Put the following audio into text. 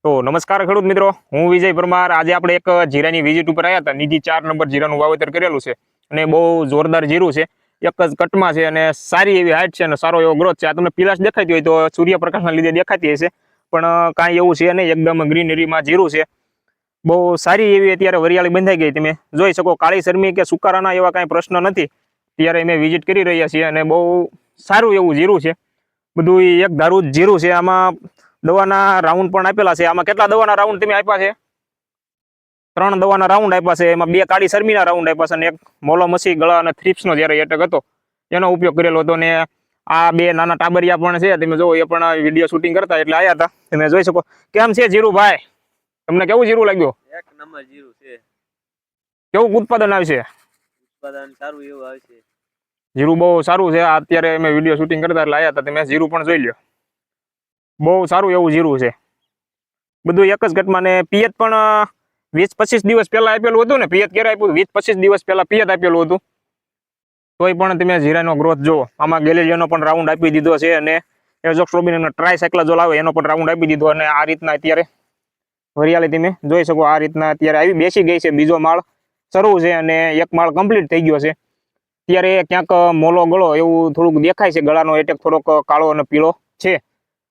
તો નમસ્કાર ખેડૂત મિત્રો, હું વિજય પરમાર. આજે આપણે એક જીરાની વિઝિટ ઉપર આવ્યા હતા. નિધિ 4 નંબર જીરાનું વાવેતર કરેલું છે અને બહુ જોરદાર જીરું છે. એક જ કટમાં છે અને સારી એવી હાઈટ છે અને સારો એવો ગ્રોથ છે. આ તમને પીલાશ દેખાતી હોય તો સૂર્યપ્રકાશના લીધે દેખાતી હશે, પણ કાંઈ એવું છે નહીં. એકદમ ગ્રીનરીમાં જીરું છે. બહુ સારી એવી અત્યારે વરિયાળી બંધાઈ ગઈ. તમે જોઈ શકો, કાળી શરમી કે સુકારાના એવા કાંઈ પ્રશ્ન નથી. ત્યારે અમે વિઝિટ કરી રહ્યા છીએ અને બહુ સારું એવું જીરું છે. બધું એક ધારું જ જીરું છે. આમાં દવાના રાઉન્ડ પણ આપેલા છે. આમાં કેટલા દવાના રાઉન્ડ તમે આપ્યા છે? 3 દવાના રાઉન્ડ આપ્યા છે. એમાં 2 કાળી શરમીના રાઉન્ડ આપ્યા છે અને એક મોલો મસી ગળા અને થ્રિપ્સનો જ્યારે એટેક હતો એનો ઉપયોગ કરેલો હતો. ને આ 2 નાના ટાબરિયા પણ છે. તમે જો, એ પણ વિડીયો શૂટિંગ કરતા એટલે આવ્યા હતા. તમે જોઈ શકો. કેમ છે જીરું ભાઈ? તમને કેવું જીરું લાગ્યું? એક નંબર જીરું છે. કેવું ઉત્પાદન આવશે? ઉત્પાદન સારું એવું આવશે. જીરું બહુ સારું છે. અત્યારે અમે વિડીયો શૂટિંગ કરતા એટલે આવ્યા હતા. તમે જીરું પણ જોઈ લ્યો. બહુ સારું એવું જીરું છે. બધું એક જ ઘટમાં. ને પિયત પણ 20-25 દિવસ પહેલા આપેલું હતું ને. પિયત ક્યારે આપ્યું? 20-25 દિવસ પહેલા પિયત આપેલું હતું. તોય પણ તમે જીરાનો ગ્રોથ જુઓ. આમાં ગેલેલિયાનો પણ રાઉન્ડ આપી દીધો છે અને એઝોક્સ્ટ્રોબિન ટ્રાયસાઇક્લાઝોલ આવે એનો પણ રાઉન્ડ આપી દીધો. અને આ રીતના અત્યારે વરિયાળી તમે જોઈ શકો. આ રીતના અત્યારે આવી બેસી ગઈ છે. બીજો માળ શરૂ છે અને એક માળ કમ્પ્લીટ થઈ ગયો છે. ત્યારે ક્યાંક મોલો ગળો એવું થોડુંક દેખાય છે. ગળાનો એટેક થોડોક કાળો અને પીળો છે.